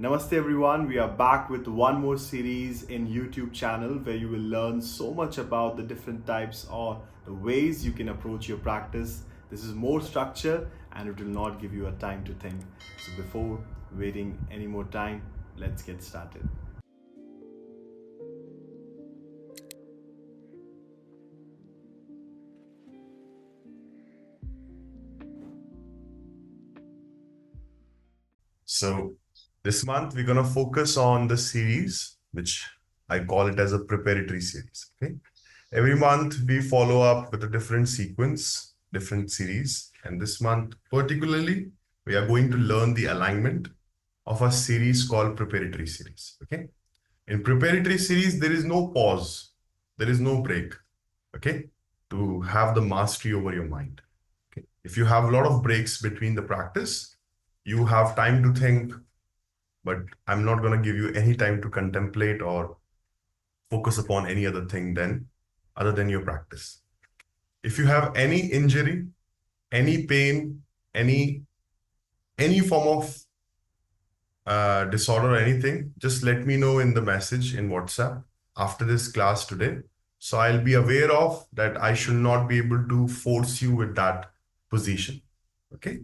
Namaste everyone, we are back with one more series in YouTube channel where you will learn so much about the different types or the ways you can approach your practice. This is more structure and it will not give you a time to think. So before waiting any more time, let's get started. So this month we're going to focus on the series, which I call it as a preparatory series. Okay. Every month we follow up with a different sequence, different series. And this month particularly, we are going to learn the alignment of a series called preparatory series. Okay. In preparatory series, there is no pause. There is no break. Okay. To have the mastery over your mind. Okay. If you have a lot of breaks between the practice, you have time to think, but I'm not going to give you any time to contemplate or focus upon any other thing then other than your practice. If you have any injury, any pain, any form of disorder or anything, just let me know in the message in WhatsApp after this class today. So I'll be aware of that. I should not be able to force you with that position. Okay.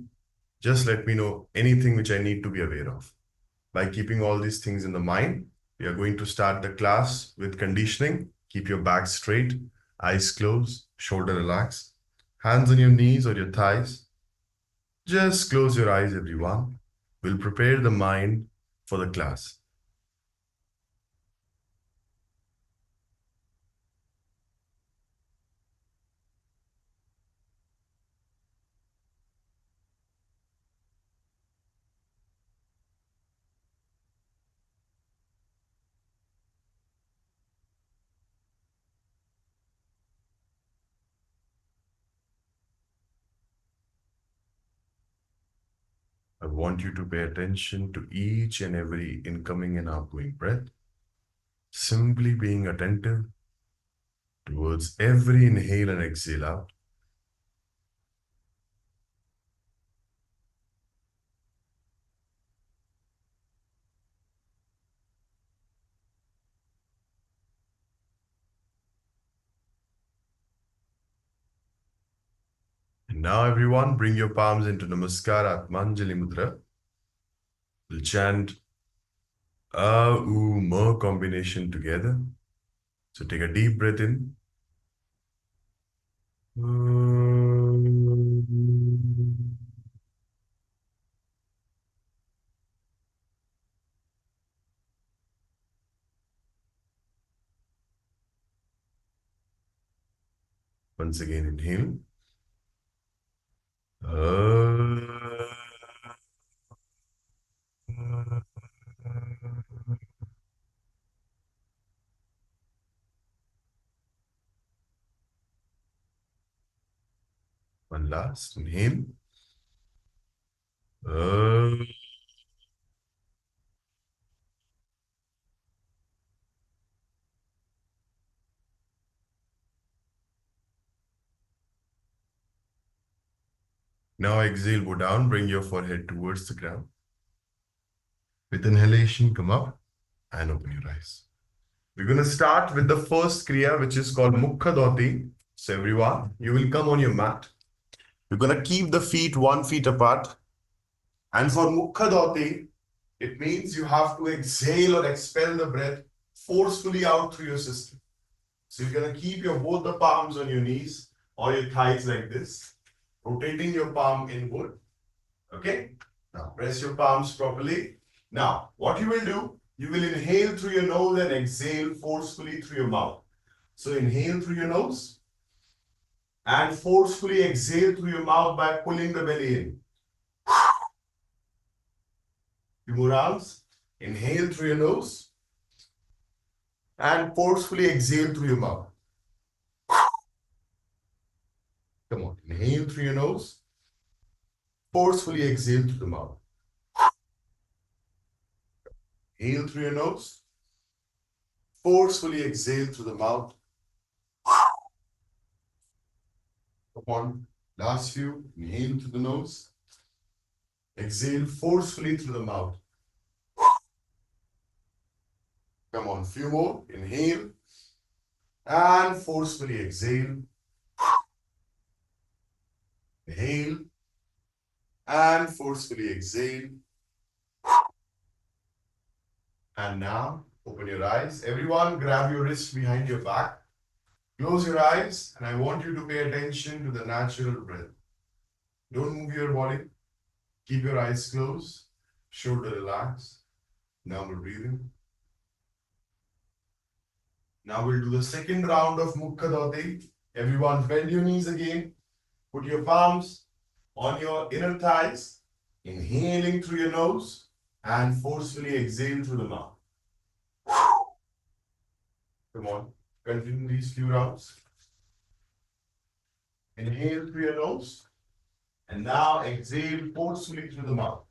Just let me know anything which I need to be aware of. By keeping all these things in the mind, we are going to start the class with conditioning. Keep your back straight, eyes closed, shoulder relaxed, hands on your knees or your thighs. Just close your eyes, everyone. We'll prepare the mind for the class. I want you to pay attention to each and every incoming and outgoing breath. Simply being attentive towards every inhale and exhale out. And now everyone, bring your palms into namaskar atmanjali mudra. We'll chant A, U, Ma combination together. So take a deep breath in. Once again, inhale. One last, inhale. Now exhale, go down, bring your forehead towards the ground. With inhalation, come up and open your eyes. We're going to start with the first Kriya, which is called Mukha dhauti. So everyone, you will come on your mat. You're going to keep the feet 1 feet apart. And for Mukha dhauti, it means you have to exhale or expel the breath forcefully out through your system. So you're going to keep both the palms on your knees or your thighs like this, rotating your palm inward. Okay? Now press your palms properly. Now, what you will do, you will inhale through your nose and exhale forcefully through your mouth. So inhale through your nose and forcefully exhale through your mouth by pulling the belly in. Few more rounds. Inhale through your nose and forcefully exhale through your mouth. Come on, inhale through your nose, forcefully exhale through the mouth. Inhale through your nose, forcefully exhale through the mouth. Come on, last few. Inhale through the nose, exhale forcefully through the mouth. Come on, few more. Inhale and forcefully exhale. Inhale and forcefully exhale. And now open your eyes. Everyone, grab your wrists behind your back. Close your eyes, and I want you to pay attention to the natural breath. Don't move your body. Keep your eyes closed, shoulder relaxed. Normal breathing. Now we'll do the second round of Mukha dhauti. Everyone, bend your knees again. Put your palms on your inner thighs. Inhaling through your nose and forcefully exhale through the mouth. Come on, continue these few rounds. Inhale through your nose and now exhale forcefully through the mouth.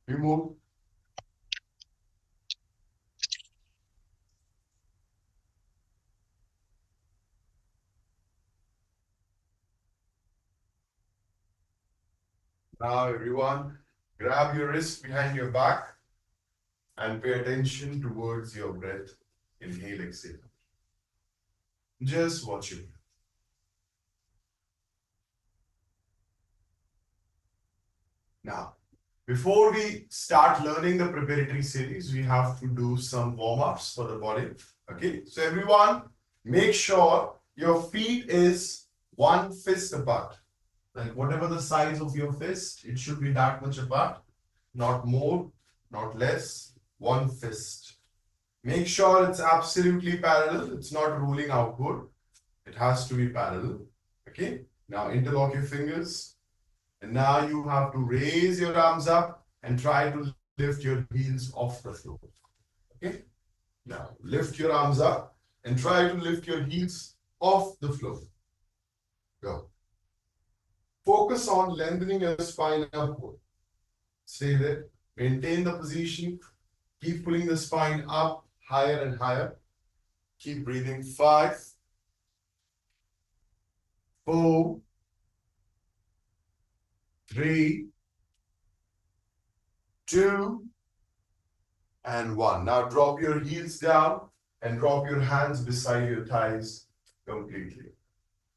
You move. Now everyone, grab your wrists behind your back and pay attention towards your breath. Inhale, exhale. Just watch it. Now, before we start learning the preparatory series, we have to do some warm-ups for the body. Okay, so everyone, make sure your feet is one fist apart. Like whatever the size of your fist, it should be that much apart. Not more, not less. One fist. Make sure it's absolutely parallel. It's not rolling outward. It has to be parallel. Okay. Now interlock your fingers. And now you have to raise your arms up and try to lift your heels off the floor. Okay. Now lift your arms up and try to lift your heels off the floor. Go. Focus on lengthening your spine upward. Stay there. Maintain the position. Keep pulling the spine up higher and higher. Keep breathing. 5, 4, 3, 2, and 1. Now drop your heels down and drop your hands beside your thighs completely.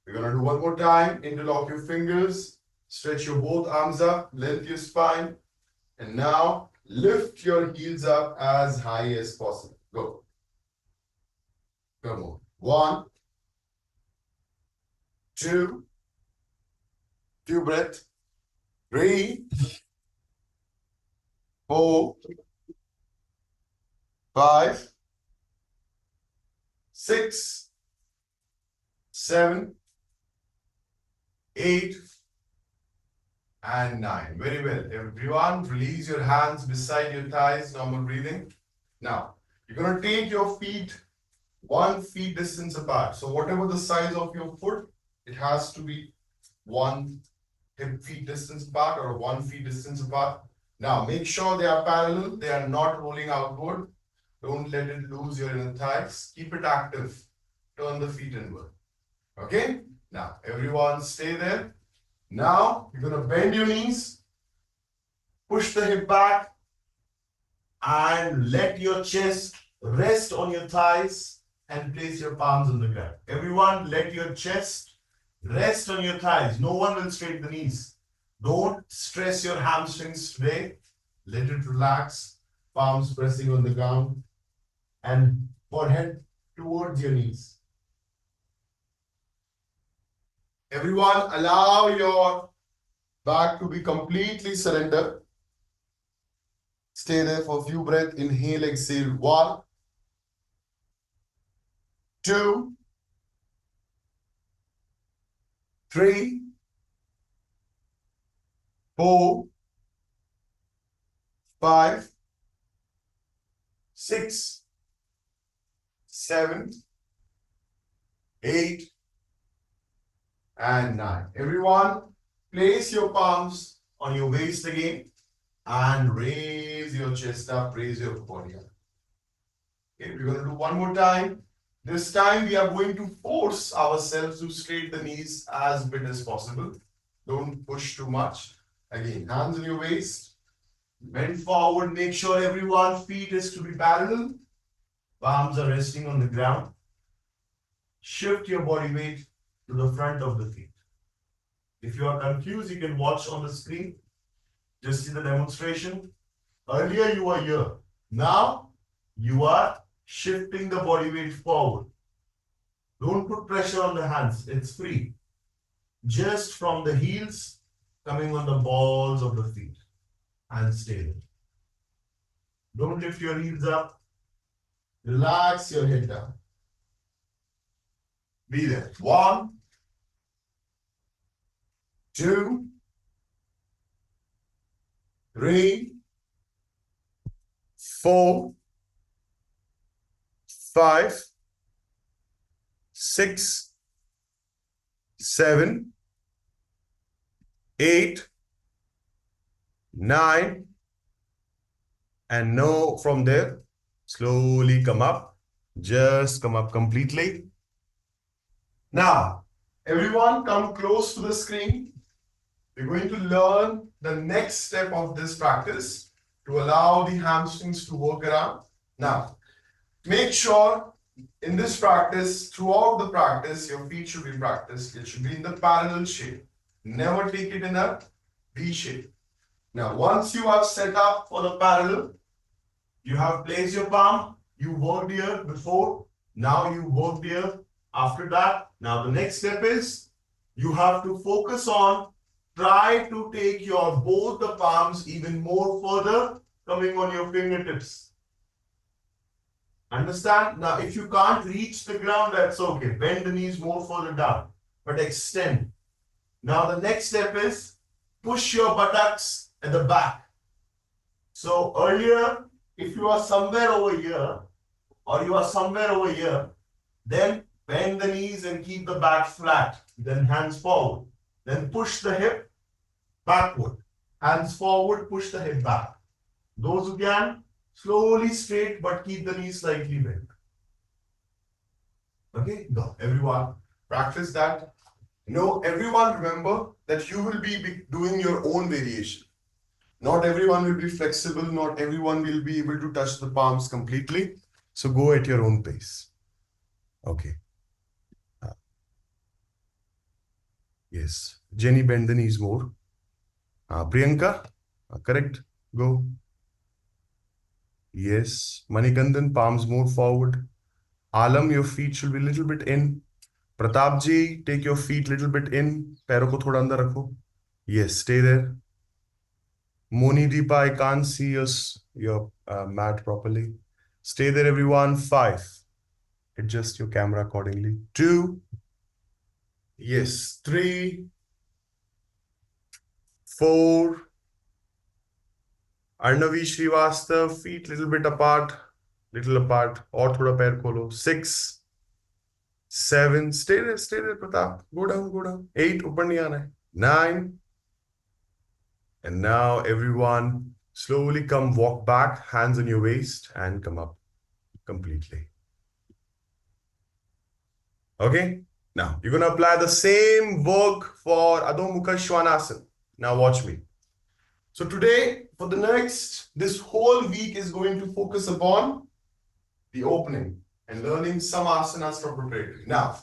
We're going to do one more time. Interlock your fingers. Stretch your both arms up. Lengthen your spine. And now lift your heels up as high as possible. Go. Come on. 1, 2, deep breath. 3, 4, 5, 6, 7, 8, and 9. Very well. Everyone, release your hands beside your thighs. Normal breathing. Now, you're going to take your feet 1 feet distance apart. So whatever the size of your foot, it has to be 1 hip feet distance apart or 1 feet distance apart. Now, make sure they are parallel. They are not rolling outward. Don't let it lose your inner thighs. Keep it active. Turn the feet inward. Okay? Now, everyone stay there. Now, you're going to bend your knees, push the hip back, and let your chest rest on your thighs and place your palms on the ground. Everyone, let your chest rest on your thighs. No one will straighten the knees. Don't stress your hamstrings today. Let it relax. Palms pressing on the ground and forehead towards your knees. Everyone, allow your back to be completely surrendered. Stay there for a few breaths. Inhale, exhale. 1, 2, 3, 4, 5, 6, 7, 8, and 9. Everyone, place your palms on your waist again and raise your chest up, raise your body up. Okay, we're going to do one more time. This time we are going to force ourselves to straighten the knees as bit as possible. Don't push too much. Again, hands on your waist. Bend forward. Make sure everyone's feet is to be parallel. Palms are resting on the ground. Shift your body weight to the front of the feet. If you are confused, you can watch on the screen. Just see the demonstration. Earlier you were here. Now you are shifting the body weight forward. Don't put pressure on the hands. It's free. Just from the heels coming on the balls of the feet. And stay there. Don't lift your heels up. Relax your head down. Be there. 1, 2, 3, 4, 5, 6, 7, 8, 9, and no, from there, slowly come up. Just come up completely. Now, everyone come close to the screen. We're going to learn the next step of this practice to allow the hamstrings to work around. Now, make sure in this practice, throughout the practice, your feet should be practiced. It should be in the parallel shape. Never take it in a V shape. Now, once you are set up for the parallel, you have placed your palm. You worked here before. Now you worked here after that. Now, the next step is you have to focus on try to take your both the palms even more further, coming on your fingertips. Understand? Now, if you can't reach the ground, that's okay. Bend the knees more further down, but extend. Now, the next step is push your buttocks at the back. So, earlier, if you are somewhere over here, or you are somewhere over here, then bend the knees and keep the back flat. Then hands forward. Then push the hip backward. Hands forward, push the hip back. Those who can, slowly straight, but keep the knees slightly bent. Okay, go. Everyone, practice that. No, everyone remember that you will be doing your own variation. Not everyone will be flexible. Not everyone will be able to touch the palms completely. So go at your own pace. Okay. Yes. Jenny, bend the knees more. Priyanka, correct. Go. Yes. Manikandan, palms more forward. Alam, your feet should be a little bit in. Pratap ji, take your feet a little bit in. पैरों को थोड़ा अंदर रखो. Yes, stay there. Moni Deepa, I can't see your mat properly. Stay there, everyone. 5. Adjust your camera accordingly. 2. Yes. 3. 4. Arnavi Srivastav, feet little bit apart. Little apart. और थोड़ा पैर खोलो. 6. 7. Stay there, Pratap. Go down. 8. ऊपर नहीं आना है. 9. And now everyone slowly come walk back, hands on your waist and come up completely. Okay? Now you're going to apply the same work for Adho Mukha Svanasana. Now watch me. So today, for this whole week is going to focus upon the opening and learning some asanas for preparatory. Now,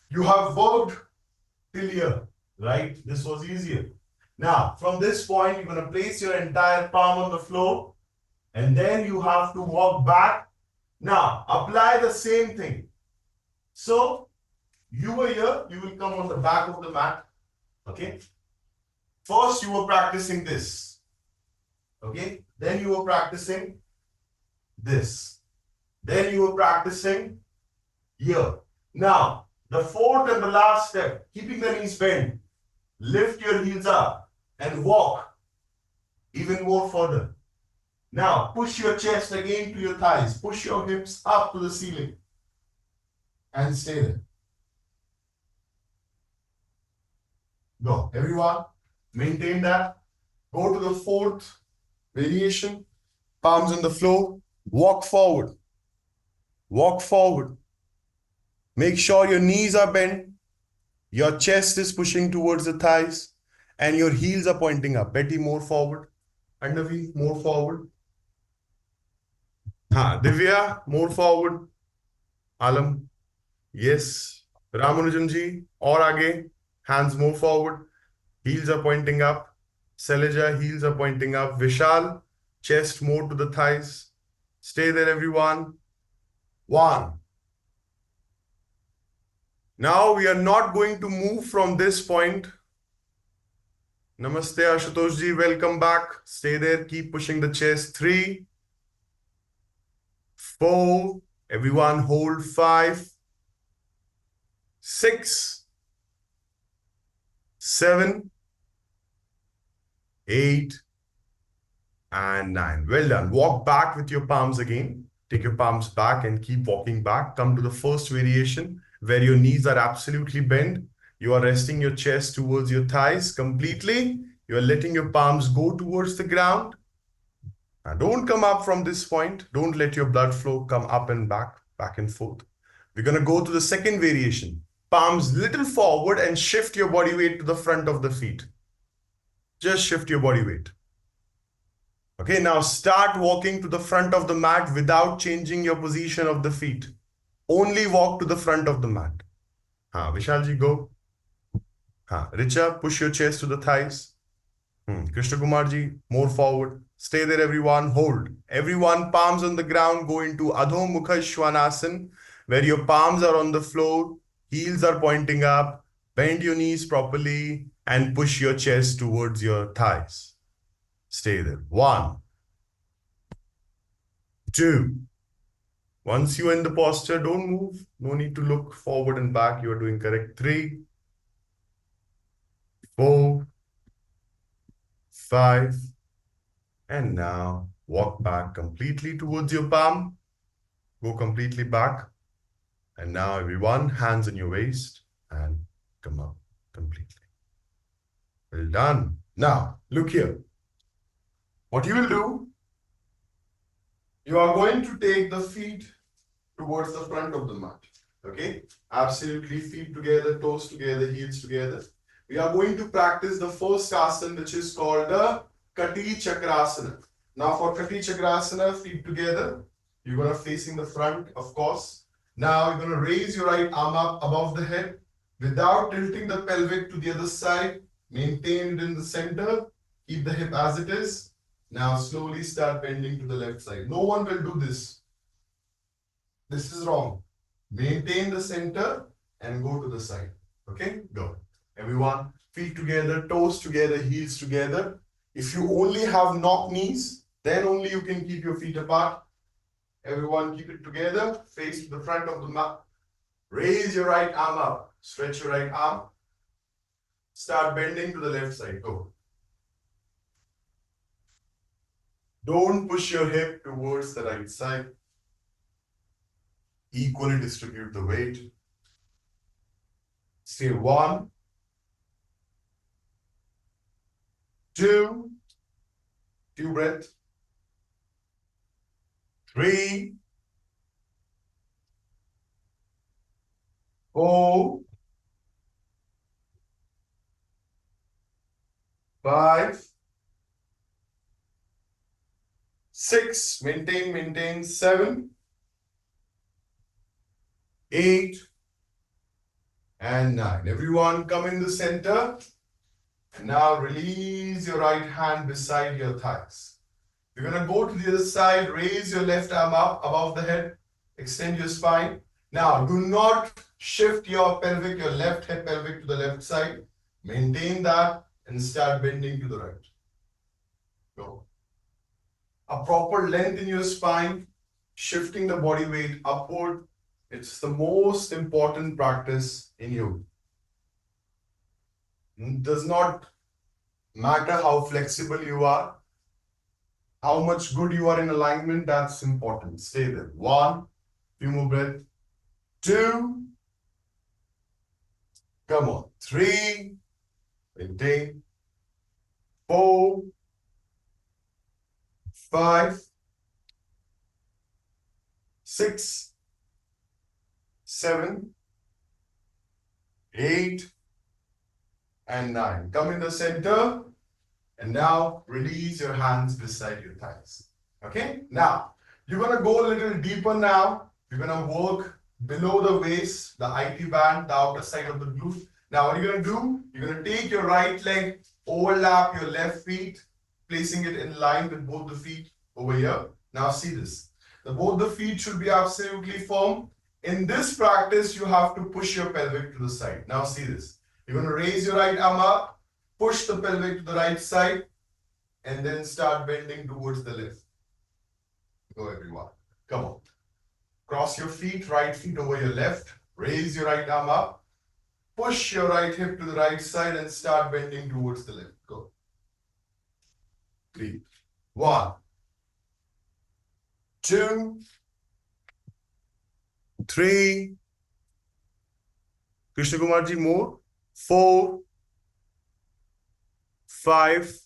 you have worked till here, right? This was easier. Now, from this point, you're going to place your entire palm on the floor and then you have to walk back. Now, apply the same thing. So, you were here, you will come on the back of the mat. Okay? First, you were practicing this. Okay? Then you were practicing this. Then you were practicing here. Now, the fourth and the last step, keeping the knees bent. Lift your heels up and walk even more further. Now, push your chest again to your thighs. Push your hips up to the ceiling. And stay there. Go. Everyone, maintain that. Go to the fourth variation. Palms on the floor. Walk forward. Walk forward. Make sure your knees are bent. Your chest is pushing towards the thighs. and your heels are pointing up. Betty, more forward. Andavi, more forward. Divya, more forward. Alam, yes. Ramanujan ji, और आगे. Hands more forward. Heels are pointing up. Seleja, heels are pointing up. Vishal, chest more to the thighs. Stay there, everyone. One. Now we are not going to move from this point. Namaste, Ashutosh ji. Welcome back. Stay there. Keep pushing the chest. 3, 4. Everyone hold. 5, 6, 7, 8, and 9. Well done. Walk back with your palms again. Take your palms back and keep walking back. Come to the first variation where your knees are absolutely bent. You are resting your chest towards your thighs completely. You are letting your palms go towards the ground. Now don't come up from this point. Don't let your blood flow come up and back and forth. We're going to go to the second variation. Palms little forward and shift your body weight to the front of the feet. Just shift your body weight. Okay, now start walking to the front of the mat without changing your position of the feet. Only walk to the front of the mat. Vishalji, go. Richa, push your chest to the thighs. Krishna Kumarji, more forward. Stay there, everyone. Hold. Everyone, palms on the ground. Go into Adho Mukha Shvanasana, where your palms are on the floor, heels are pointing up. Bend your knees properly and push your chest towards your thighs. Stay there. 1, 2. Once you're in the posture, don't move. No need to look forward and back. You are doing correct. 3, 4, 5. And now walk back completely towards your palm. Go completely back. And now everyone, hands on your waist and come up completely. Well done. Now, look here. What you will do, you are going to take the feet towards the front of the mat. Okay? Absolutely, feet together, toes together, heels together. We are going to practice the first asana, which is called the Kati Chakrasana. Now for Kati Chakrasana, feet together. You're going to facing the front, of course. Now you're going to raise your right arm up above the head without tilting the pelvic to the other side. Maintain it in the center. Keep the hip as it is. Now slowly start bending to the left side. No one will do this. This is wrong. Maintain the center and go to the side. Okay, go. Everyone, feet together, toes together, heels together. If you only have knock knees, then only you can keep your feet apart. Everyone, keep it together. Face to the front of the mat. Raise your right arm up. Stretch your right arm. Start bending to the left side. Go. Don't push your hip towards the right side. Equally distribute the weight. Stay 1, 2, deep breath. 3, 4, 5, 6, maintain, 7, 8, and 9. Everyone come in the center. Now release your right hand beside your thighs. You're going to go to the other side. Raise your left arm up above the head. Extend your spine. Now do not shift your pelvic, your left head pelvic to the left side. Maintain that and start bending to the right. Go. A proper length in your spine, shifting the body weight upward. It's the most important practice in yoga. It does not matter how flexible you are, how much good you are in alignment, that's important. Stay there. 1, few more breath. 2, come on. 3, maintain. 4, 5, 6, 7, 8, and 9. Come in the center. And now release your hands beside your thighs. Okay? Now, you're going to go a little deeper now. You're going to work below the waist, the IT band, the outer side of the glute. Now, what you're going to do, you're going to take your right leg, overlap your left feet, placing it in line with both the feet over here. Now, see this. Both the feet should be absolutely firm. In this practice, you have to push your pelvic to the side. Now, see this. You're going to raise your right arm up, push the pelvic to the right side, and then start bending towards the left. Go, everyone. Come on. Cross your feet, right feet over your left. Raise your right arm up. Push your right hip to the right side and start bending towards the left. Go. 3. 1. 2. 3. Krishna Kumarji, more. 4. 5.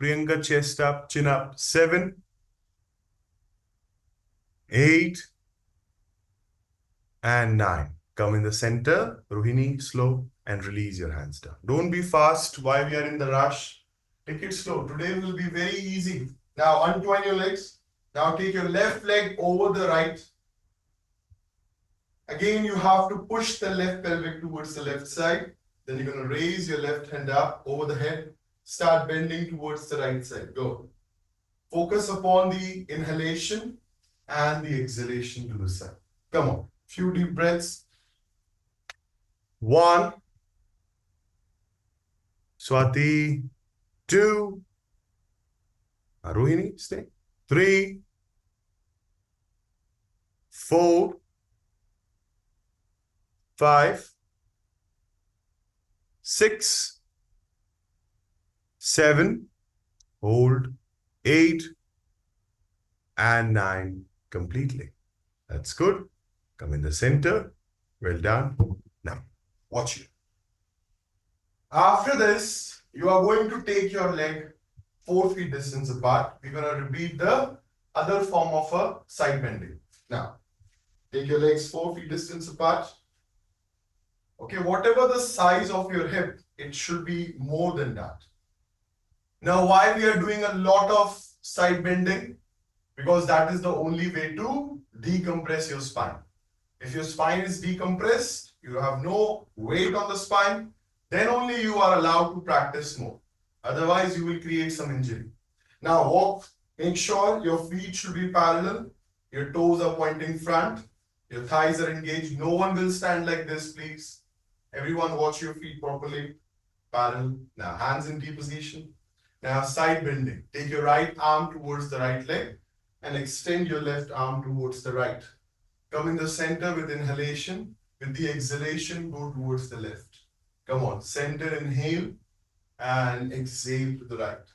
Priyanka, chest up, chin up. 7. 8. And 9. Come in the center. Rohini, slow, and release your hands down. Don't be fast while we are in the rush. Take it slow. Today will be very easy. Now untwine your legs. Now take your left leg over the right. Again, you have to push the left pelvic towards the left side. Then you're going to raise your left hand up over the head. Start bending towards the right side. Go. Focus upon the inhalation and the exhalation to the side. Come on. Few deep breaths. 1. Swati. 2. Rohini, stay. 3. 4. 5. 6. 7. Hold. 8. And 9 completely. That's good. Come in the center. Well done. Now, watch it. After this, you are going to take your leg 4 feet distance apart. We're going to repeat the other form of a side bending. Now, take your legs 4 feet distance apart. Okay, whatever the size of your hip, it should be more than that. Now, why we are doing a lot of side bending? Because that is the only way to decompress your spine. If your spine is decompressed, you have no weight on the spine, then only you are allowed to practice more. Otherwise, you will create some injury. Now, walk. Make sure your feet should be parallel. Your toes are pointing front. Your thighs are engaged. No one will stand like this, please. Everyone watch your feet properly. Parallel. Now, hands in T position. Now, side bending. Take your right arm towards the right leg and extend your left arm towards the right. Come in the center with inhalation. With the exhalation, go towards the left. Come on. Center, inhale, and exhale to the right.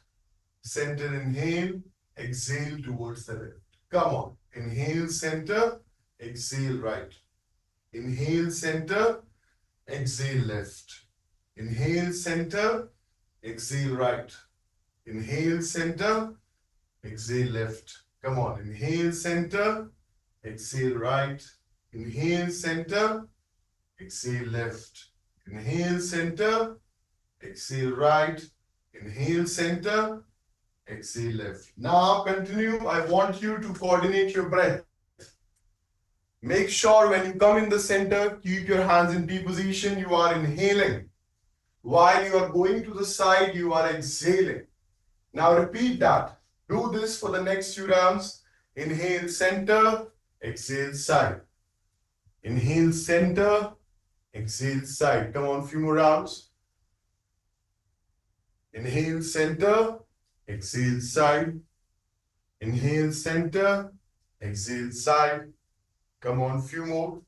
Center, inhale, exhale towards the left. Come on. Inhale, center, exhale, right. Inhale, center, exhale, left. Inhale, center, exhale, right. Inhale, center, exhale, left. Come on. Inhale, center, exhale, right. Inhale, center, exhale, left. Inhale, center, exhale, right. Inhale, center, exhale, left. Now continue. I want you to coordinate your breath. Make sure when you come in the center, keep your hands in T position. You are inhaling. While you are going to the side, you are exhaling. Now repeat that. Do this for the next few rounds. Inhale, center, exhale, side. Inhale, center, exhale, side. Come on, few more rounds. Inhale, center, exhale, side. Inhale, center, exhale, side. Come on, few more.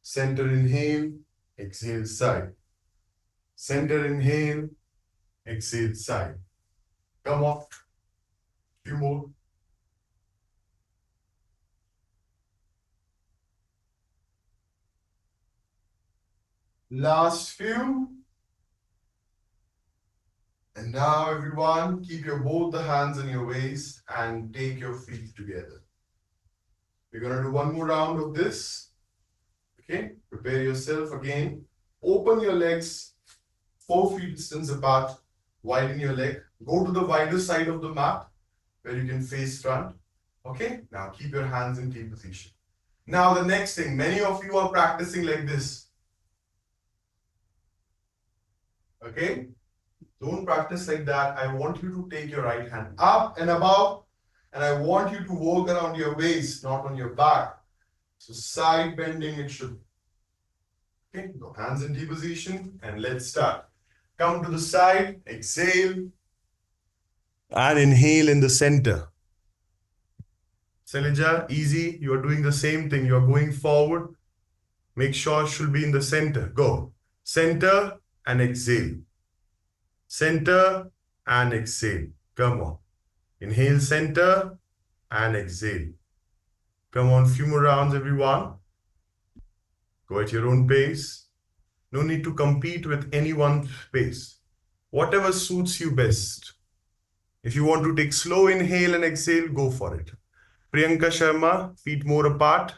Center, inhale, exhale, side. Center, inhale, exhale, side. Come on, few more. Last few. And now everyone, keep your both the hands on your waist and take your feet together. We're going to do one more round of this. Okay, prepare yourself again. Open your legs 4 feet distance apart. Widen your leg. Go to the wider side of the mat where you can face front. Okay, now keep your hands in T position. Now the next thing, many of you are practicing like this. Okay, don't practice like that. I want you to take your right hand up and above, and I want you to work around your waist, not on your back. So side bending it should. Okay, go hands in T position and let's start. Come to the side, exhale, and inhale in the center. Selija, easy. You are doing the same thing. You are going forward. Make sure it should be in the center. Go. Center and exhale. Center and exhale. Come on. Inhale, center and exhale. Come on, few more rounds, everyone. Go at your own pace. No need to compete with anyone's pace. Whatever suits you best. If you want to take slow inhale and exhale, go for it. Priyanka Sharma, feet more apart.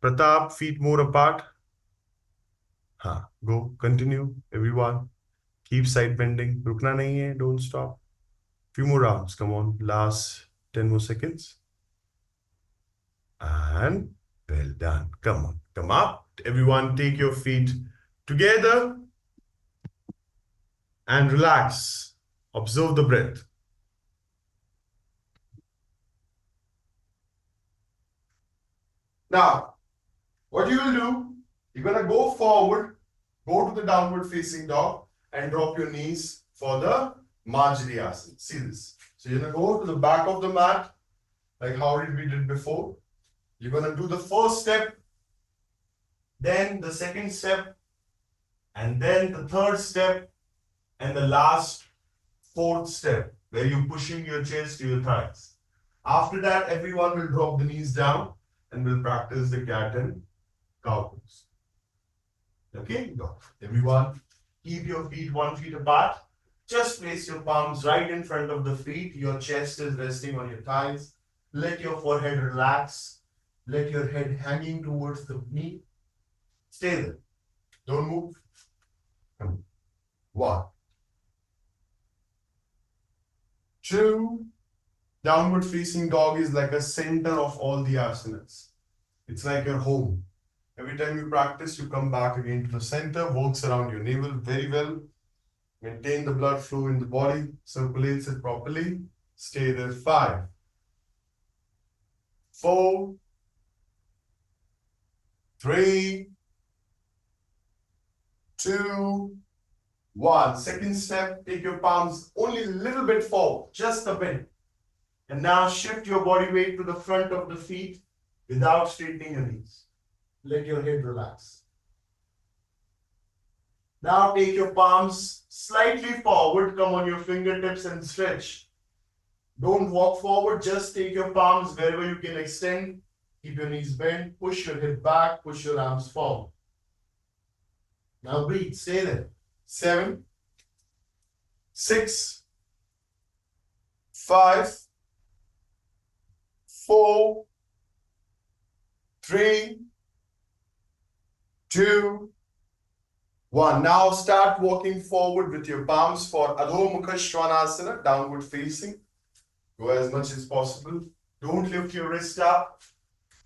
Pratap, feet more apart. Go, continue, everyone. Keep side bending. Rukna nahi hai, don't stop. Few more rounds, come on. Last 10 more seconds. And well done. Come on, come up. Everyone take your feet together and relax. Observe the breath. Now, what you will do, you're going to go forward, go to the downward facing dog and drop your knees for the Marjari Asana. See this. So you're going to go to the back of the mat, like how we did before. You're going to do the first step, then the second step, and then the third step, and the last fourth step, where you're pushing your chest to your thighs. After that, everyone will drop the knees down and will practice the cat and cow pose. Okay, go. Everyone, keep your feet 1 feet apart. Just place your palms right in front of the feet. Your chest is resting on your thighs. Let your forehead relax. Let your head hanging towards the knee. Stay there. Don't move. 1, 2. Downward facing dog is like a center of all the asanas. It's like your home. Every time you practice, you come back again to the center, works around your navel very well. Maintain the blood flow in the body, circulates it properly. Stay there. 5, 4, 3, 2, 1. Second step, take your palms only a little bit forward, just a bit. And now shift your body weight to the front of the feet without straightening your knees. Let your head relax. Now take your palms slightly forward, come on your fingertips and stretch. Don't walk forward, just take your palms wherever you can extend. Keep your knees bent, push your head back, push your arms forward. Now breathe, stay there. 7, 6, 5, 4, 3, 2, 1. Now start walking forward with your palms for Adho Mukha Svanasana, downward facing. Go as much as possible. Don't lift your wrist up.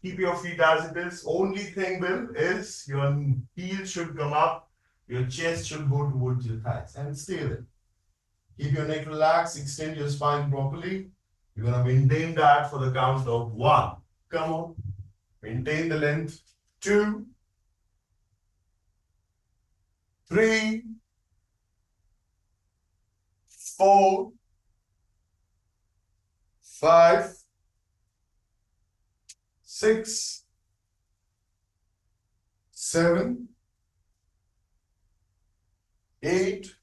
Keep your feet as it is. Only thing is your heel should come up. Your chest should go towards your thighs. And stay there. Keep your neck relaxed. Extend your spine properly. You're going to maintain that for the count of 1. Come on. Maintain the length. 2, 3, 4, 5, 6, 7, 8,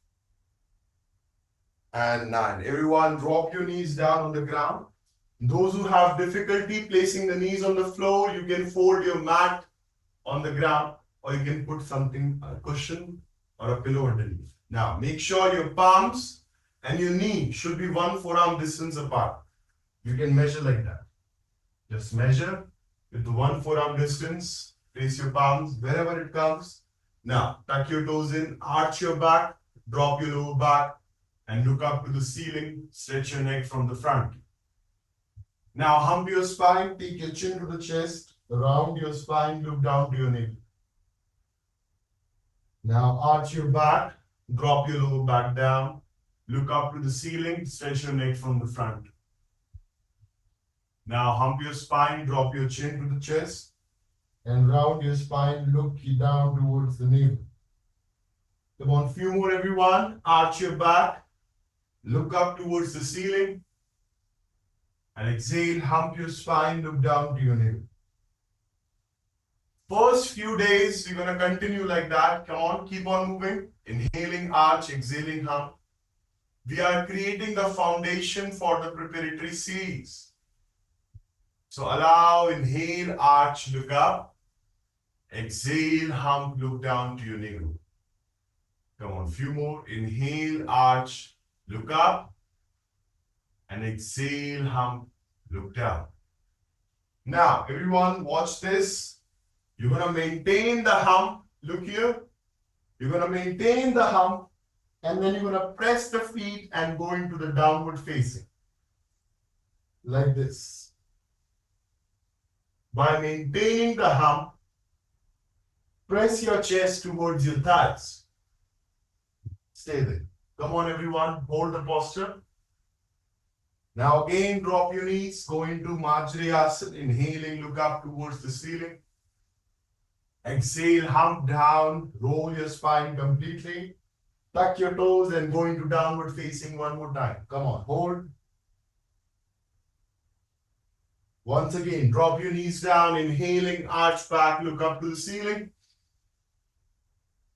and 9. Everyone drop your knees down on the ground. Those who have difficulty placing the knees on the floor, you can fold your mat on the ground, or you can put something, a cushion or a pillow underneath. Now, make sure your palms and your knee should be 1 forearm distance apart. You can measure like that. Just measure with the 1 forearm distance. Place your palms wherever it comes. Now, tuck your toes in, arch your back, drop your lower back, and look up to the ceiling. Stretch your neck from the front. Now, hump your spine, take your chin to the chest, round your spine, look down to your navel. Now, arch your back, drop your lower back down, look up to the ceiling, stretch your neck from the front. Now, hump your spine, drop your chin to the chest, and round your spine, look down towards the navel. Come on, few more, everyone. Arch your back, look up towards the ceiling, and exhale, hump your spine, look down to your navel. First few days, you're going to continue like that. Come on, keep on moving. Inhaling, arch, exhaling, hump. We are creating the foundation for the preparatory series. So allow, inhale, arch, look up. Exhale, hump, look down to your navel. Come on, few more. Inhale, arch, look up. And exhale, hump, look down. Now, everyone, watch this. You're going to maintain the hump. Look here. You're going to maintain the hump. And then you're going to press the feet and go into the downward facing. Like this. By maintaining the hump, press your chest towards your thighs. Stay there. Come on, everyone. Hold the posture. Now again, drop your knees. Go into Asana. Inhaling, look up towards the ceiling. Exhale, hump down. Roll your spine completely. Tuck your toes and go into downward facing one more time. Come on, hold. Once again, drop your knees down. Inhaling, arch back, look up to the ceiling.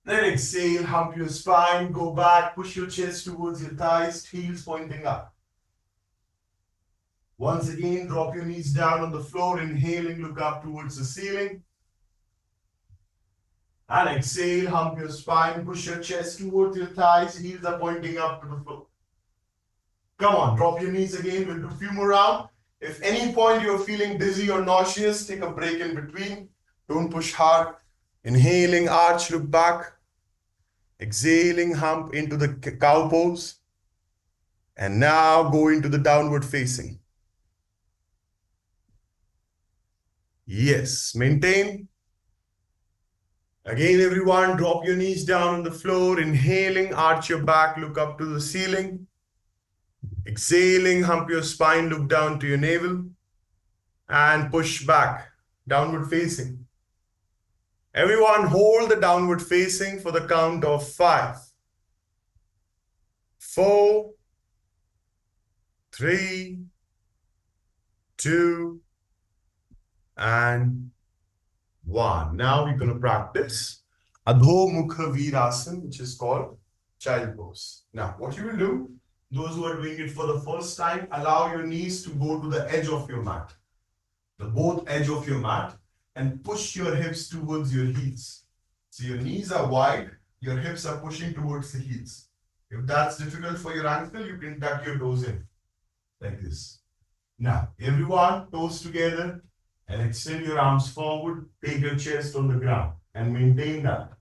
Then exhale, hump your spine, go back, push your chest towards your thighs, heels pointing up. Once again, drop your knees down on the floor, inhaling, look up towards the ceiling. And exhale, hump your spine, push your chest towards your thighs, heels are pointing up to the floor. Come on, drop your knees again, we'll do a few more rounds. If any point you're feeling dizzy or nauseous, take a break in between. Don't push hard. Inhaling, arch, look back. Exhaling, hump into the cow pose. And now go into the downward facing. Yes, maintain. Again, everyone, drop your knees down on the floor. Inhaling, arch your back, look up to the ceiling. Exhaling, hump your spine, look down to your navel. And push back, downward facing. Everyone, hold the downward facing for the count of 5, 4, 3, 2, and 1. Now we're going to practice Mukha Virasana, which is called child pose. Now, what you will do, those who are doing it for the first time, allow your knees to go to the edge of your mat, the both edge of your mat, and push your hips towards your heels. So your knees are wide, your hips are pushing towards the heels. If that's difficult for your ankle, you can tuck your toes in, like this. Now, everyone, toes together, and extend your arms forward, take your chest on the ground, and maintain that.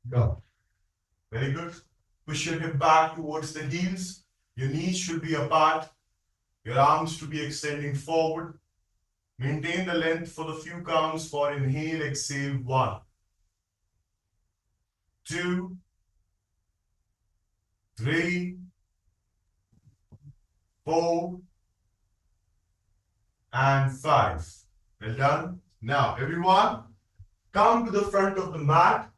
Go. Very good. Push your hip back towards the heels. Your knees should be apart. Your arms to be extending forward. Maintain the length for the few counts for inhale, exhale. 1, 2, 3, 4, and 5. Well done. Now, everyone, come to the front of the mat.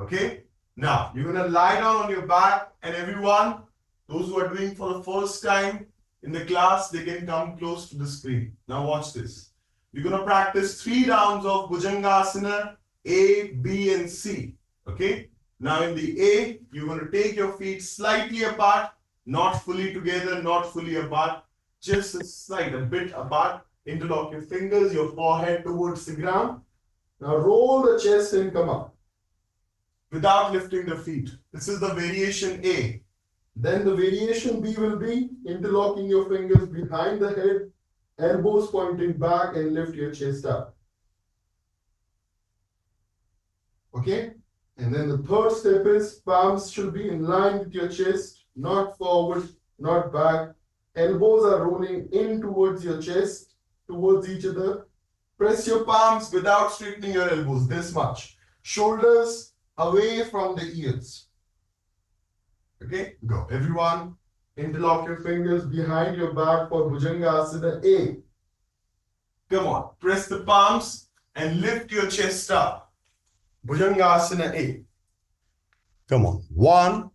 Okay? Now, you're going to lie down on your back, and everyone, those who are doing for the first time in the class, they can come close to the screen. Now, watch this. You're going to practice 3 rounds of Bhujangasana, A, B, and C. Okay? Now, in the A, you're going to take your feet slightly apart, not fully together, not fully apart, just a slight, a bit apart. Interlock your fingers, your forehead towards the ground. Now, roll the chest and come up without lifting the feet. This is the variation A. Then the variation B will be interlocking your fingers behind the head elbows pointing back and lift your chest up. Okay? And then the third step is palms should be in line with your chest, not forward, not back. Elbows are rolling in towards your chest, towards each other. Press your palms without straightening your elbows, this much. Shoulders away from the ears. Okay, go. Everyone, interlock your fingers behind your back for Bhujangasana A. Come on, press the palms and lift your chest up. Bhujangasana A. Come on. 1,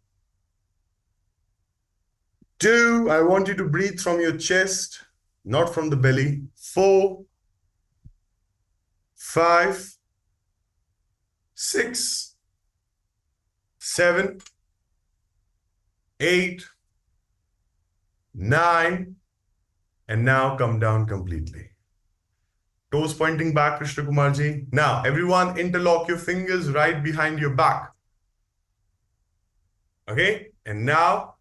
2. I want you to breathe from your chest, not from the belly. 4, 5, 6, 7, 8, 9, and now come down completely. Toes pointing back, Krishna Kumarji. Now, everyone interlock your fingers right behind your back. Okay? And now,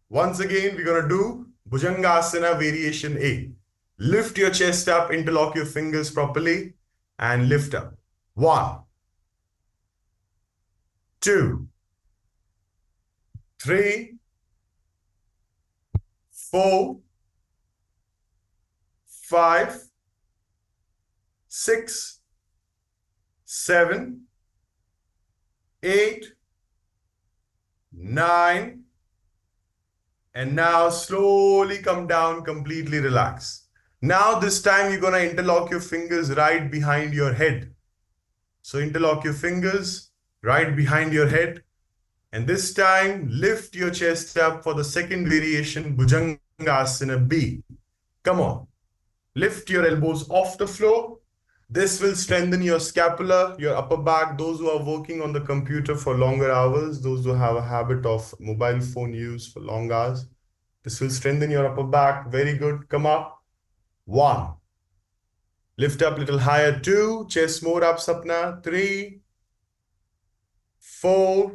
once again, we're going to do Bhujangasana variation A. Lift your chest up, interlock your fingers properly, and lift up. 1, 2, 3, 4, 5, 6, 7, 8, 9, and now slowly come down, completely relax. Now this time you're going to interlock your fingers right behind your head. So interlock your fingers right behind your head. And this time lift your chest up for the second variation, Bhujangasana B. Come on. Lift your elbows off the floor. This will strengthen your scapula, your upper back. Those who are working on the computer for longer hours, those who have a habit of mobile phone use for long hours, this will strengthen your upper back. Very good. Come up. 1. Lift up a little higher. 2. Chest more up, Sapna. 3, 4,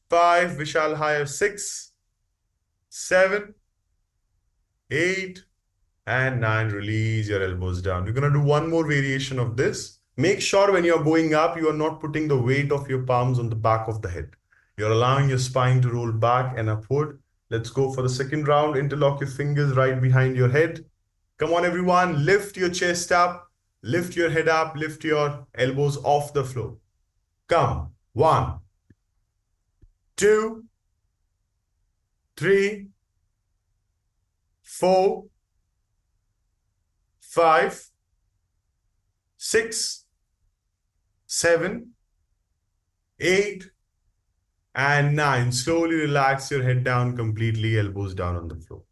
5. Vishal higher. 6, 7, 8, and 9. Release your elbows down. We're going to do one more variation of this. Make sure when you're going up, you are not putting the weight of your palms on the back of the head. You're allowing your spine to roll back and upward. Let's go for the second round. Interlock your fingers right behind your head. Come on, everyone. Lift your chest up. Lift your head up. Lift your elbows off the floor. Come. 1, 2, 3, 4, 5, 6, 7, 8, and 9. Slowly relax your head down completely, elbows down on the floor.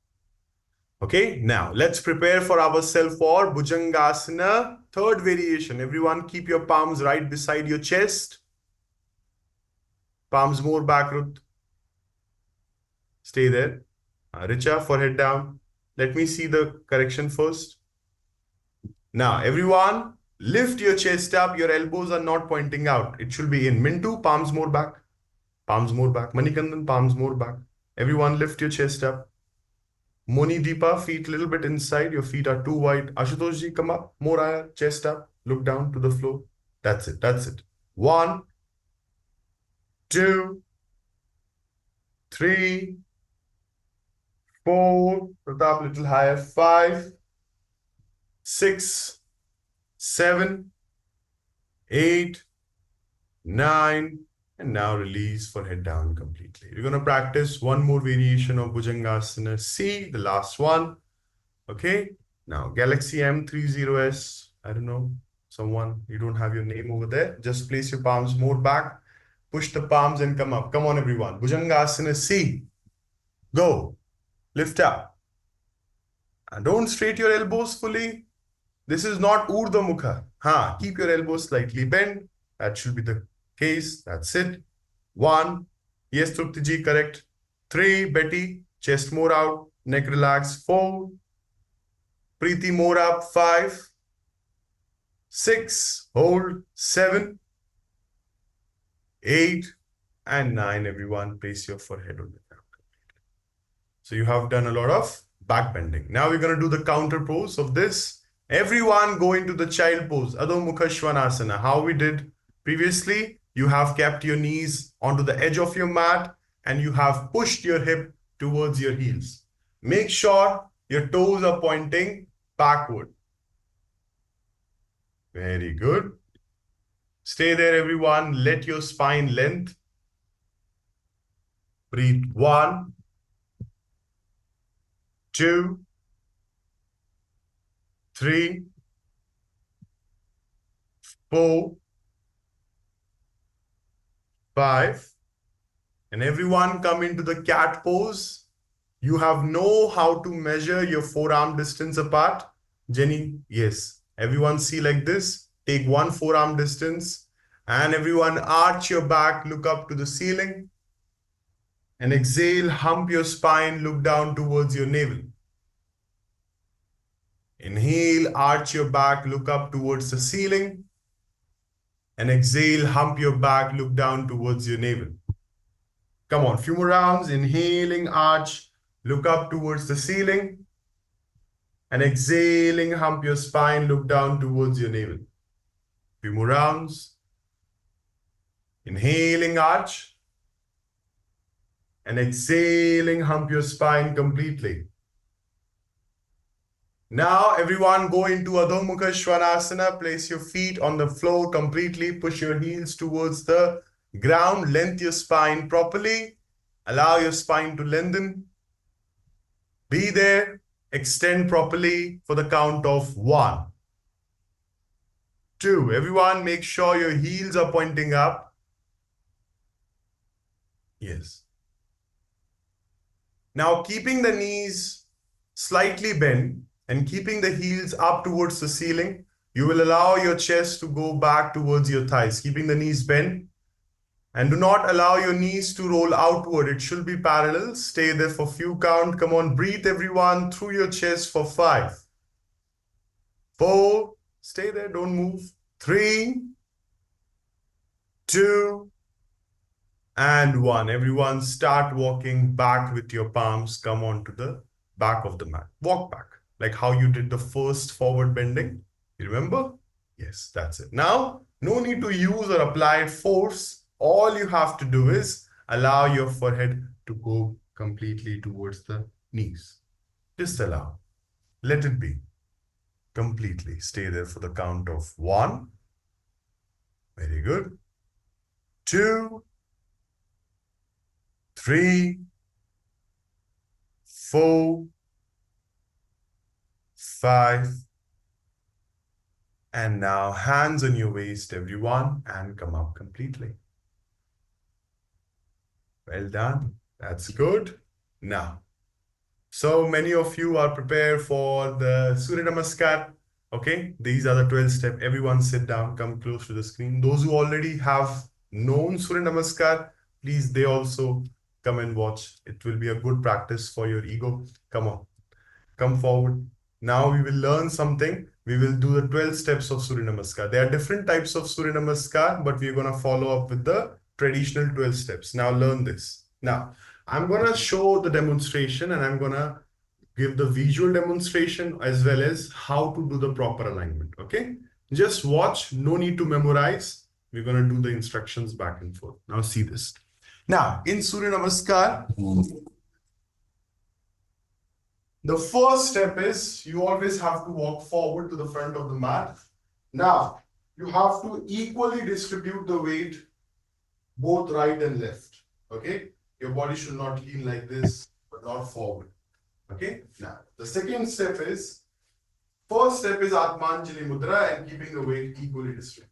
Okay, now let's prepare for ourselves for Bhujangasana, third variation. Everyone keep your palms right beside your chest. Palms more back, Ruth. Stay there. Richa, forehead down. Let me see the correction first. Now, everyone, lift your chest up. Your elbows are not pointing out. It should be in. Mintu, palms more back. Palms more back. Manikandan, palms more back. Everyone, lift your chest up. Moni Deepa, feet a little bit inside. Your feet are too wide. Ashutosh ji, come up. More higher. Chest up. Look down to the floor. That's it. That's it. 1, 2, 3, 4. Pratap, a little higher. 5, 6, 7, 8, 9, and now release for head down completely. We're going to practice one more variation of Bhujangasana C, the last one. Okay. Now, Galaxy M30S, I don't know, someone, you don't have your name over there. Just place your palms more back. Push the palms and come up. Come on, everyone. Bhujangasana C. Go. Lift up. And don't straight your elbows fully. This is not Urdhva Mukha. Keep your elbows slightly bent. That should be the case. That's it. 1. Yes, Trupti ji, correct. 3. Betty, chest more out. Neck relax. 4. Preeti more up. 5. 6. Hold. 7. 8. And 9. Everyone, place your forehead on the ground. So you have done a lot of back bending. Now we're going to do the counter pose of this. Everyone go into the child pose, Adho Mukha Svanasana. How we did previously, you have kept your knees onto the edge of your mat and you have pushed your hip towards your heels. Make sure your toes are pointing backward. Very good. Stay there, everyone. Let your spine length. Breathe 1, 2, 3, 4, 5. And everyone come into the cat pose. You have know how to measure your forearm distance apart. Jenny, yes. Everyone see like this. Take one forearm distance. And everyone arch your back, look up to the ceiling. And exhale, hump your spine, look down towards your navel. Inhale, arch your back, look up towards the ceiling. And exhale, hump your back, look down towards your navel. Come on, few more rounds. Inhaling, arch, look up towards the ceiling. And exhaling, hump your spine, look down towards your navel. Few more rounds. Inhaling, arch. And exhaling, hump your spine completely. Now, everyone go into Adho Mukha Svanasana. Place your feet on the floor completely. Push your heels towards the ground. Lengthen your spine properly. Allow your spine to lengthen. Be there. Extend properly for the count of 1, 2. Everyone, make sure your heels are pointing up. Yes. Now, keeping the knees slightly bent and keeping the heels up towards the ceiling, you will allow your chest to go back towards your thighs, keeping the knees bent. And do not allow your knees to roll outward. It should be parallel. Stay there for few count. Come on, breathe everyone through your chest for 5, 4. Stay there, don't move. 3, 2, and 1. Everyone start walking back with your palms. Come on to the back of the mat. Walk back, like how you did the first forward bending. You remember? Yes, that's it. Now, no need to use or apply force. All you have to do is allow your forehead to go completely towards the knees. Just allow. Let it be. Completely. Stay there for the count of 1. Very good. 2, 3, 4, 5. And now hands on your waist, everyone, and come up completely. Well done. That's good. Now, so many of you are prepared for the Surya Namaskar. Okay, these are the 12 steps. Everyone sit down, come close to the screen. Those who already have known Surya Namaskar, please, they also come and watch. It will be a good practice for your ego. Come on, come forward. Now we will learn something. We will do the 12 steps of Surya Namaskar. There are different types of Surya Namaskar, but we're going to follow up with the traditional 12 steps. Now learn this. Now, I'm going to show the demonstration and I'm going to give the visual demonstration as well as how to do the proper alignment. Okay, just watch. No need to memorize. We're going to do the instructions back and forth. Now see this. Now in Surya Namaskar, the first step is you always have to walk forward to the front of the mat. Now you have to equally distribute the weight both right and left. Okay, your body should not lean like this but not forward. Okay, now the second step is, first step is Atmanjali Mudra and keeping the weight equally distributed.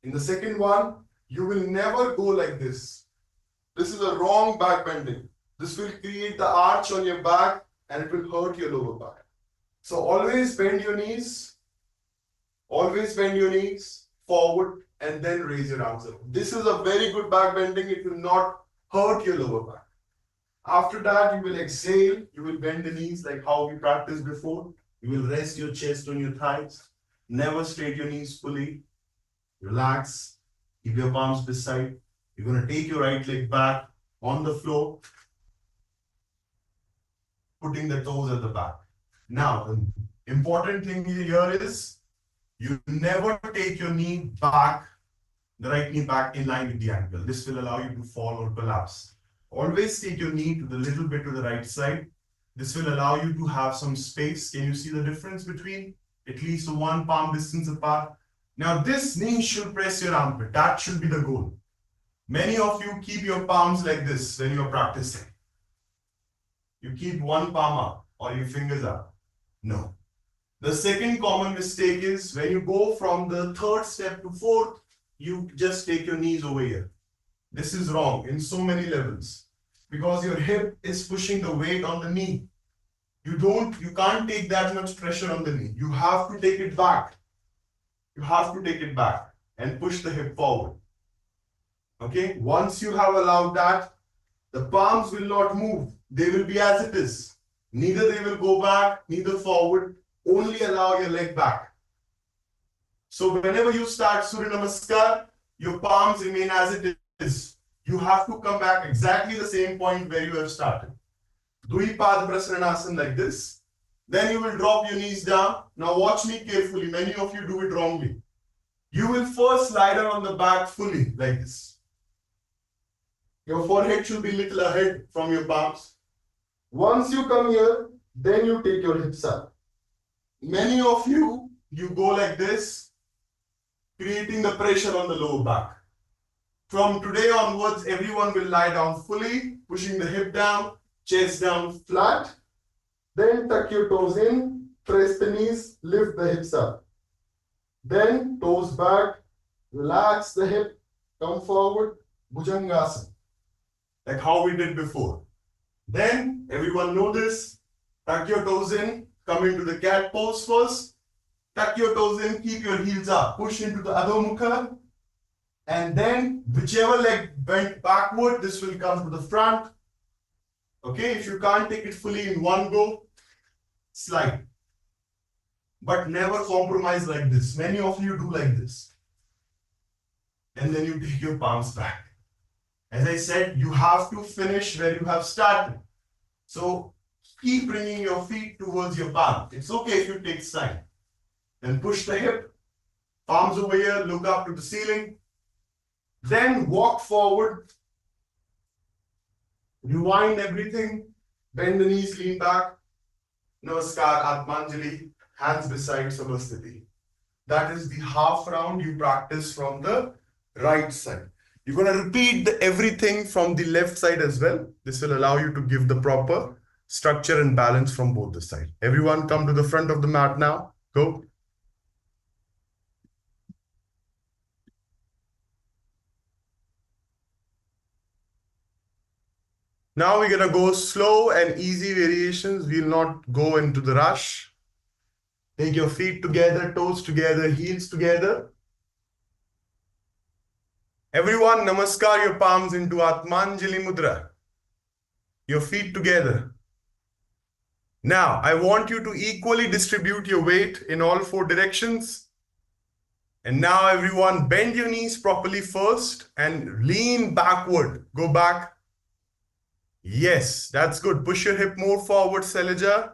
In the second one, you will never go like this. This is a wrong back bending. This will create the arch on your back and it will hurt your lower back. So always bend your knees forward and then raise your arms up. This is a very good back bending. It will not hurt your lower back. After that, you will exhale. You will bend the knees like how we practiced before. You will rest your chest on your thighs. Never straight your knees fully. Relax. Keep your palms beside. You're going to take your right leg back on the floor. putting the toes at the back. Now, the important thing here is you never take your knee back, the right knee back in line with the ankle. This will allow you to fall or collapse. Always take your knee to the little bit to the right side. This will allow you to have some space. Can you see the difference between at least one palm distance apart? Now this knee should press your armpit. That should be the goal. Many of you keep your palms like this when you're practicing. You keep one palm up or your fingers up. No. The second common mistake is when you go from the third step to fourth, you just take your knees over here. This is wrong in so many levels because your hip is pushing the weight on the knee. You can't take that much pressure on the knee. You have to take it back. You have to take it back and push the hip forward. Okay, once you have allowed that, the palms will not move. They will be as it is. Neither they will go back, neither forward. Only allow your leg back. So whenever you start Surya Namaskar, your palms remain as it is. You have to come back exactly the same point where you have started. Dvipad Prasaranasan like this. Then you will drop your knees down. Now watch me carefully. Many of you do it wrongly. You will first lie down on the back fully like this. Your forehead should be little ahead from your palms. Once you come here, then you take your hips up. Many of you go like this, creating the pressure on the lower back. From today onwards, everyone will lie down fully, pushing the hip down, chest down flat. Then tuck your toes in, press the knees, lift the hips up. Then toes back, relax the hip, come forward, Bhujangasana. Like how we did before. Then, everyone know this, tuck your toes in, come into the cat pose first, tuck your toes in, keep your heels up, push into the Adho Mukha, and then whichever leg bent backward, this will come to the front. Okay, if you can't take it fully in one go, slide. But never compromise like this. Many of you do like this. And then you take your palms back. As I said, you have to finish where you have started. So keep bringing your feet towards your palm. It's okay if you take time. Then push the hip, palms over here, look up to the ceiling. Then walk forward. Rewind everything. Bend the knees, lean back. Namaskar, Atmanjali, hands beside Samastiti. That is the half round you practice from the right side. You're going to repeat everything from the left side as well. This will allow you to give the proper structure and balance from both the sides. Everyone come to the front of the mat now. Go. Now we're going to go slow and easy variations. We'll not go into the rush. Take your feet together, toes together, heels together. Everyone, namaskar your palms into Atmanjali Mudra. Your feet together. Now, I want you to equally distribute your weight in all four directions. And now everyone, bend your knees properly first and lean backward. Go back. Yes, that's good. Push your hip more forward, Sailaja.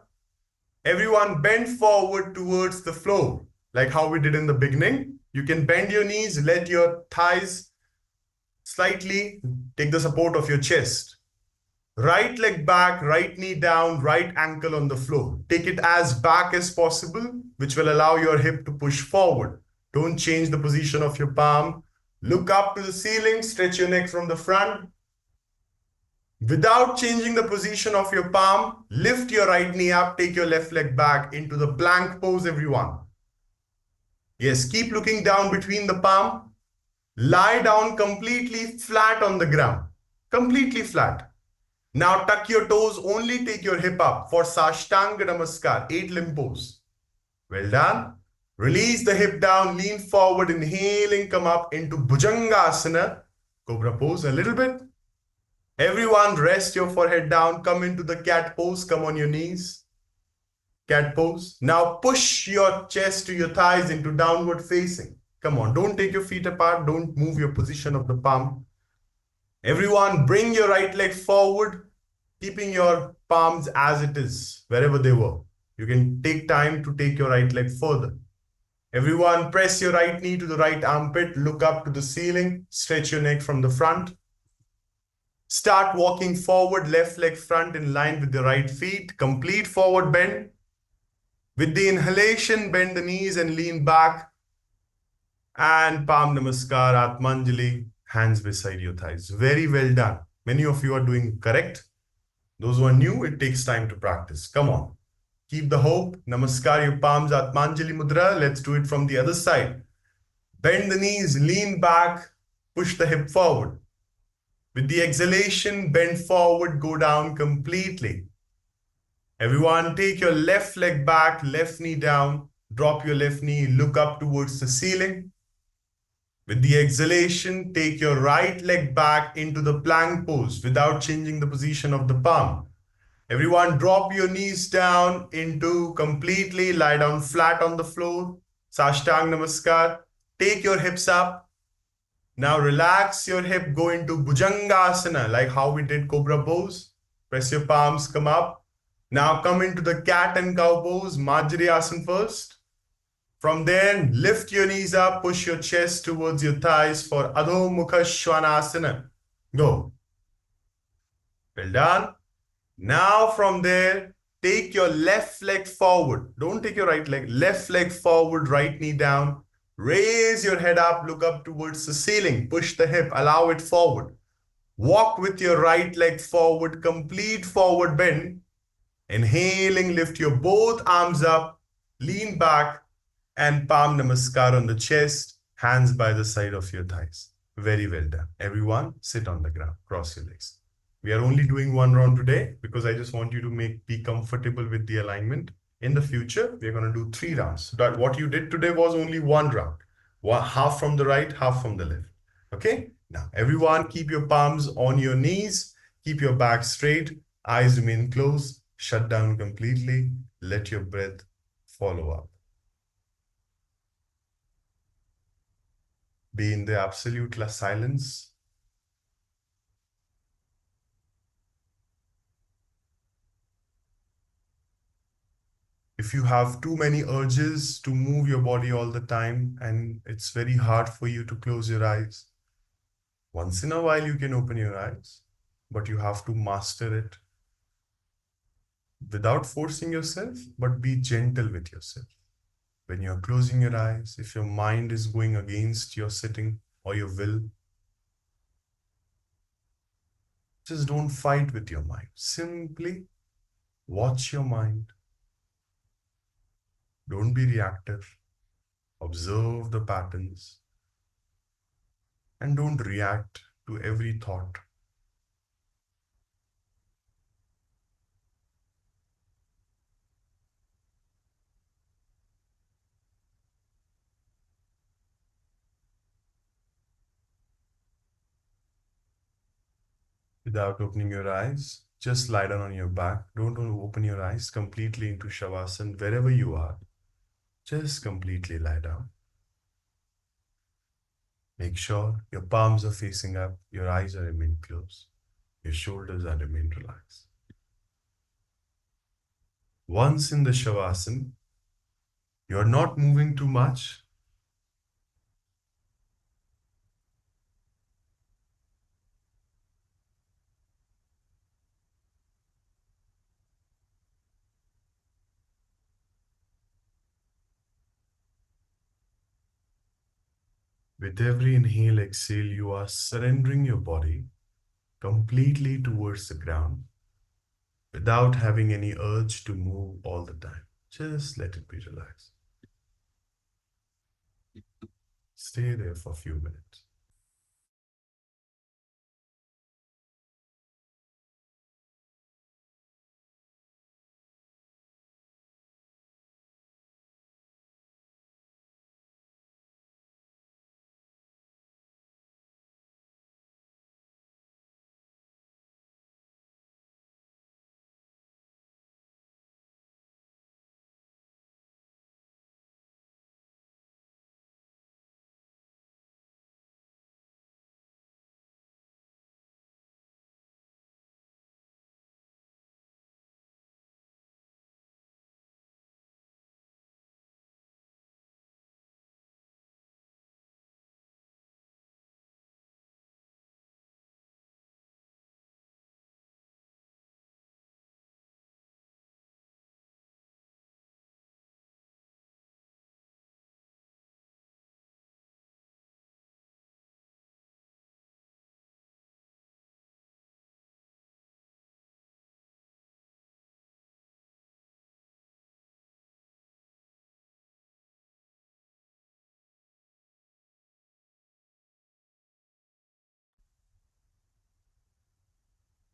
Everyone bend forward towards the floor, like how we did in the beginning. You can bend your knees, let your thighs slightly take the support of your chest. Right leg back, right knee down, right ankle on the floor. Take it as back as possible, which will allow your hip to push forward. Don't change the position of your palm. Look up to the ceiling, stretch your neck from the front. Without changing the position of your palm, lift your right knee up, take your left leg back into the plank pose, everyone. Yes, keep looking down between the palm. Lie down completely flat on the ground. Completely flat. Now tuck your toes, only take your hip up for Sashtanga Namaskar, 8-limb pose. Well done. Release the hip down, lean forward, inhaling, come up into Bhujangasana, Cobra pose a little bit. Everyone rest your forehead down, come into the cat pose, come on your knees. Cat pose. Now push your chest to your thighs into downward facing. Come on, don't take your feet apart, don't move your position of the palm. Everyone, bring your right leg forward. keeping your palms as it is, wherever they were. You can take time to take your right leg further. Everyone, press your right knee to the right armpit, look up to the ceiling, stretch your neck from the front. Start walking forward, left leg front in line with the right feet. Complete forward bend. With the inhalation, bend the knees and lean back. And palm namaskar, Atmanjali, hands beside your thighs. Very well done. Many of you are doing correct. Those who are new, it takes time to practice. Come on. Keep the hope. Namaskar, your palms, Atmanjali Mudra. Let's do it from the other side. Bend the knees, lean back, push the hip forward. With the exhalation, bend forward, go down completely. Everyone, take your left leg back, left knee down, drop your left knee, look up towards the ceiling. With the exhalation, take your right leg back into the plank pose without changing the position of the palm. Everyone, drop your knees down into completely, lie down flat on the floor. Sashtang Namaskar. Take your hips up. Now relax your hip, go into Bhujangasana, like how we did Cobra pose. Press your palms, come up. Now come into the cat and cow pose, Majri Asana first. From there, lift your knees up, push your chest towards your thighs for Adho Mukha Svanasana. Go. Well done. Now from there, take your left leg forward. Don't take your right leg. Left leg forward, right knee down. Raise your head up, look up towards the ceiling. Push the hip, allow it forward. Walk with your right leg forward, complete forward bend. Inhaling, lift your both arms up, lean back, and palm namaskar on the chest, hands by the side of your thighs. Very well done. Everyone, sit on the ground, cross your legs. We are only doing one round today because I just want you to be comfortable with the alignment. In the future, we're going to do 3 rounds. But what you did today was only one round. Half from the right, half from the left. Okay? Now, everyone, keep your palms on your knees. Keep your back straight. Eyes remain closed. Shut down completely. Let your breath follow up. Be in the absolute silence. If you have too many urges to move your body all the time and it's very hard for you to close your eyes, once in a while you can open your eyes, but you have to master it without forcing yourself, but be gentle with yourself. When you're closing your eyes, if your mind is going against your sitting or your will, just don't fight with your mind. Simply watch your mind. Don't be reactive. Observe the patterns and don't react to every thought. Without opening your eyes, just lie down on your back. Don't open your eyes completely into Shavasana. Wherever you are, just completely lie down. Make sure your palms are facing up, your eyes are remain closed, your shoulders are remain relaxed. Once in the Shavasana, you're not moving too much. With every inhale, exhale, you are surrendering your body completely towards the ground without having any urge to move all the time. Just let it be relaxed. Stay there for a few minutes.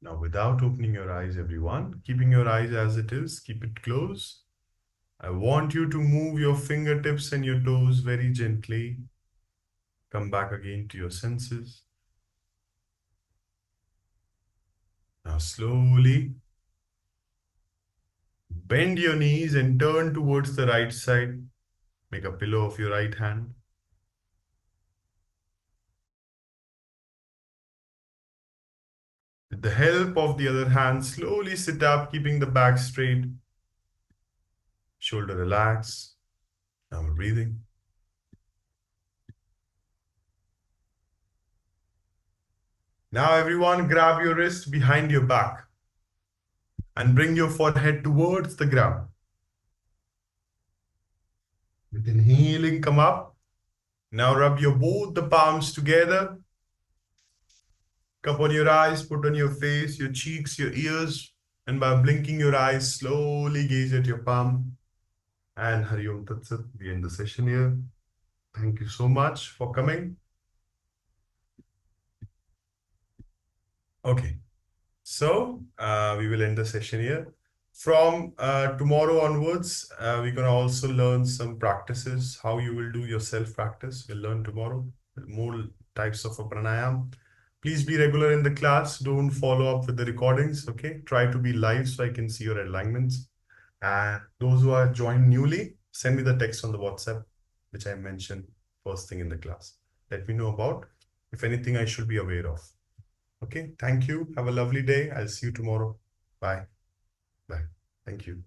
Now, without opening your eyes, everyone, keeping your eyes as it is, keep it closed. I want you to move your fingertips and your toes very gently. Come back again to your senses. Now, slowly bend your knees and turn towards the right side. Make a pillow of your right hand. With the help of the other hand, slowly sit up, keeping the back straight. Shoulder relax. Now we're breathing. Now everyone grab your wrist behind your back and bring your forehead towards the ground. With inhaling, come up. Now rub your both the palms together. Cup on your eyes, put on your face, your cheeks, your ears. And by blinking your eyes, slowly gaze at your palm. And Hari Om Tat Sat, we end the session here. Thank you so much for coming. Okay. So we will end the session here. From tomorrow onwards, we're going to also learn some practices, how you will do your self-practice. We'll learn tomorrow more types of a pranayama. Please be regular in the class. Don't follow up with the recordings, okay? Try to be live so I can see your alignments. And those who are joined newly, send me the text on the WhatsApp, which I mentioned first thing in the class. Let me know about if anything I should be aware of. Okay, thank you. Have a lovely day. I'll see you tomorrow. Bye. Bye. Thank you.